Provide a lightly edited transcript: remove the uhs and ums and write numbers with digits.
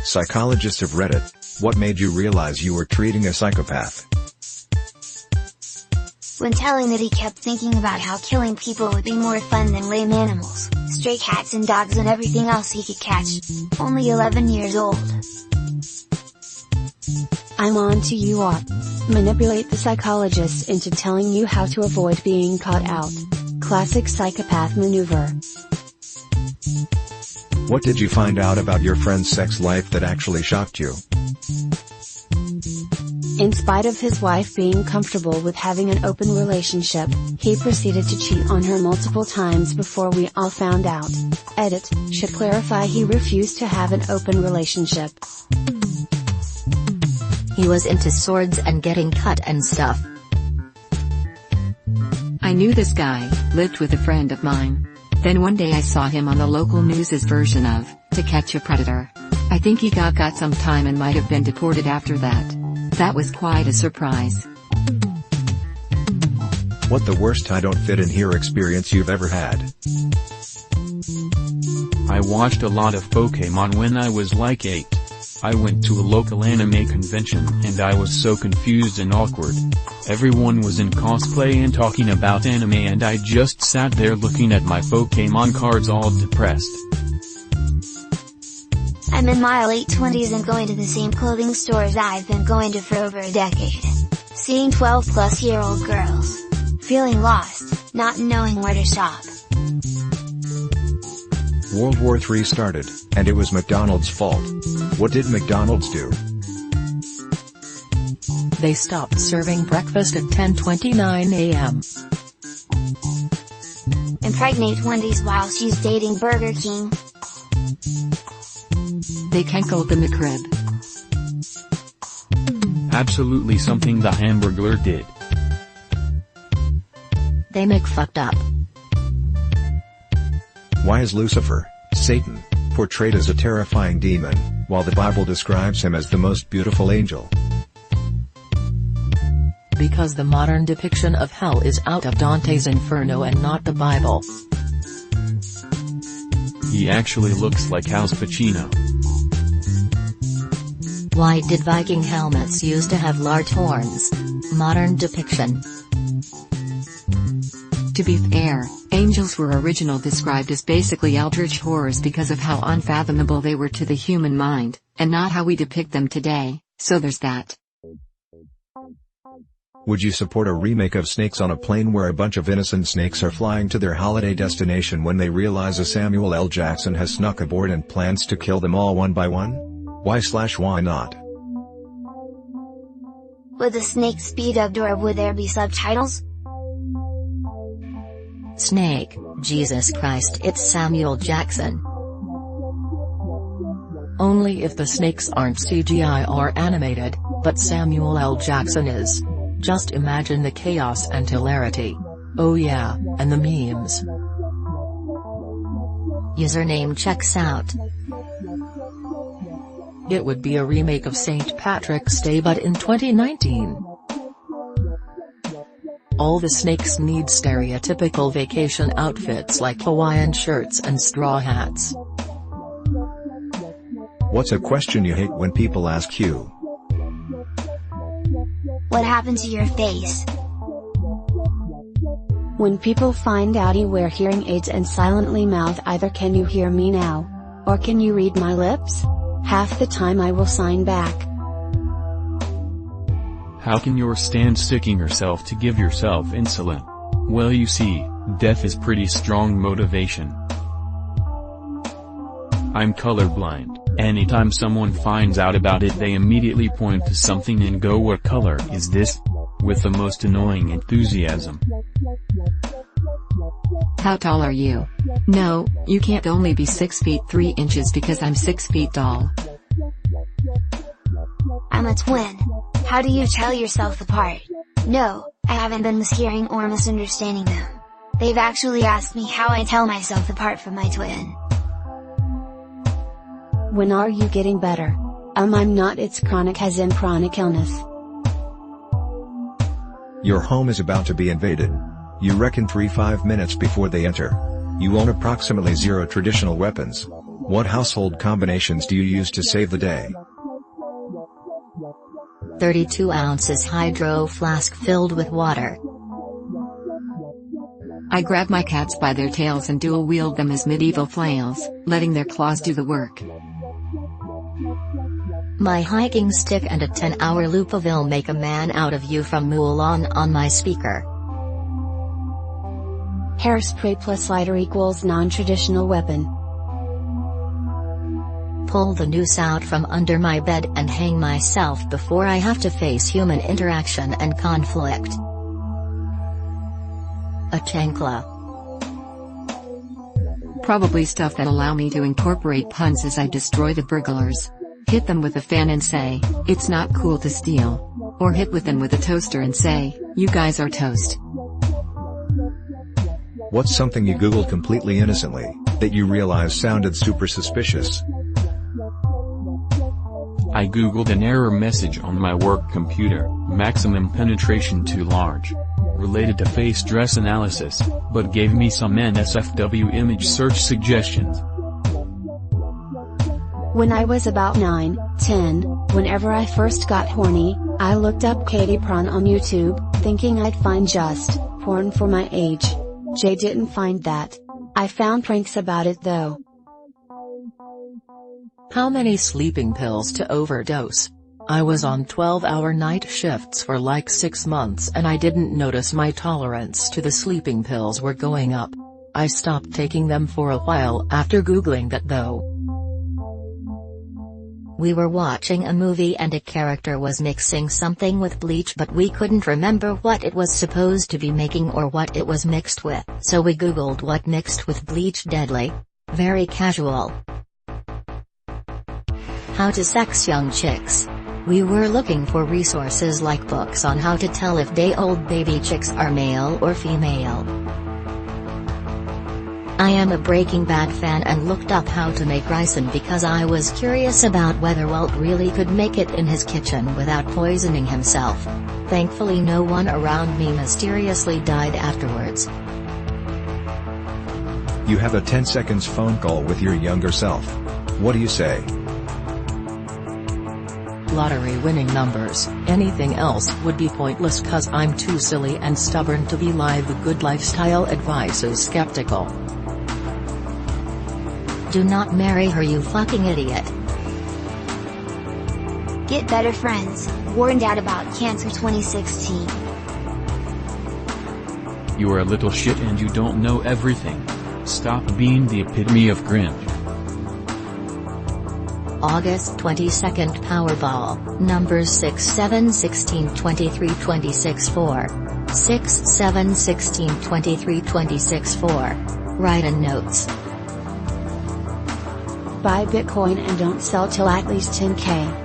Psychologists of Reddit, what made you realize you were treating a psychopath? When telling that he kept thinking about how killing people would be more fun than lame animals, stray cats and dogs and everything else he could catch. Only 11 years old. I'm on to you what? Manipulate the psychologists into telling you how to avoid being caught out. Classic psychopath maneuver. What did you find out about your friend's sex life that actually shocked you? In spite of his wife being comfortable with having an open relationship, he proceeded to cheat on her multiple times before we all found out. Edit, should clarify he refused to have an open relationship. He was into swords and getting cut and stuff. I knew this guy, lived with a friend of mine. Then one day I saw him on the local news's version of To Catch a Predator. I think he got some time and might have been deported after that. That was quite a surprise. What the worst I don't fit in here experience you've ever had? I watched a lot of Pokemon when I was like 8. I went to a local anime convention and I was so confused and awkward. Everyone was in cosplay and talking about anime and I just sat there looking at my Pokemon cards all depressed. I'm in my late 20s and going to the same clothing stores I've been going to for over a decade. Seeing 12-plus-year-old girls. Feeling lost, not knowing where to shop. World War III started, and it was McDonald's fault. What did McDonald's do? They stopped serving breakfast at 10:29 a.m. Impregnate Wendy's while she's dating Burger King. They canceled the McRib. Absolutely something the Hamburglar did. They McFucked up. Why is Lucifer, Satan, portrayed as a terrifying demon, while the Bible describes him as the most beautiful angel? Because the modern depiction of hell is out of Dante's Inferno and not the Bible. He actually looks like Al Pacino. Why did Viking helmets used to have large horns? Modern depiction. To be fair, angels were originally described as basically eldritch horrors because of how unfathomable they were to the human mind, and not how we depict them today, so there's that. Would you support a remake of Snakes on a Plane where a bunch of innocent snakes are flying to their holiday destination when they realize a Samuel L. Jackson has snuck aboard and plans to kill them all one by one? Why not? Would the snakes be dubbed or would there be subtitles? Snake, Jesus Christ, it's Samuel Jackson. Only if the snakes aren't CGI or animated, but Samuel L. Jackson is. Just imagine the chaos and hilarity. Oh yeah, and the memes. Username checks out. It would be a remake of St. Patrick's Day but in 2019. All the snakes need stereotypical vacation outfits like Hawaiian shirts and straw hats. What's a question you hate when people ask you? What happened to your face? When people find out you wear hearing aids and silently mouth either "Can you hear me now?" or "Can you read my lips?" half the time I will sign back. How can you stand sticking yourself to give yourself insulin? Well, you see, death is pretty strong motivation. I'm colorblind. Anytime someone finds out about it they immediately point to something and go, "What color is this?" with the most annoying enthusiasm. How tall are you? No, you can't only be 6 feet 3 inches because I'm 6 feet tall. I'm a twin. How do you tell yourself apart? No, I haven't been mishearing or misunderstanding them. They've actually asked me how I tell myself apart from my twin. When are you getting better? I'm not, it's chronic as in chronic illness. Your home is about to be invaded. You reckon 3-5 minutes before they enter. You own approximately 0 traditional weapons. What household combinations do you use to save the day? 32 ounces hydro flask filled with water. I grab my cats by their tails and dual wield them as medieval flails, letting their claws do the work. My hiking stick and a 10-hour loop of "I'll Make a Man Out of You" from Mulan on my speaker. Hairspray plus lighter equals non-traditional weapon. Pull the noose out from under my bed and hang myself before I have to face human interaction and conflict. A chancla. Probably stuff that allow me to incorporate puns as I destroy the burglars. Hit them with a fan and say, "It's not cool to steal." Or hit with them with a toaster and say, "You guys are toast." What's something you Googled completely innocently, that you realized sounded super suspicious? I googled an error message on my work computer, maximum penetration too large. Related to face dress analysis, but gave me some NSFW image search suggestions. When I was about 9, 10, whenever I first got horny, I looked up Katie Prawn on YouTube, thinking I'd find just porn for my age. Jay didn't find that. I found pranks about it though. How many sleeping pills to overdose? I was on 12-hour night shifts for like 6 months and I didn't notice my tolerance to the sleeping pills were going up. I stopped taking them for a while after Googling that though. We were watching a movie and a character was mixing something with bleach but we couldn't remember what it was supposed to be making or what it was mixed with. So we Googled what mixed with bleach deadly. Very casual. How to sex young chicks. We were looking for resources like books on how to tell if day-old baby chicks are male or female. I am a Breaking Bad fan and looked up how to make ricin because I was curious about whether Walt really could make it in his kitchen without poisoning himself. Thankfully no one around me mysteriously died afterwards. You have a 10 seconds phone call with your younger self. What do you say? Lottery winning numbers. Anything else would be pointless cause I'm too silly and stubborn to belie the good lifestyle advice is skeptical. Do not marry her, you fucking idiot. Get better friends, warned out about cancer 2016. You are a little shit and you don't know everything. Stop being the epitome of cringe. August 22nd Powerball, numbers 6, 7, 16, 23, 26, 4. 6, 7, 16, 23, 26, 4. Write-in notes. Buy Bitcoin and don't sell till at least 10K.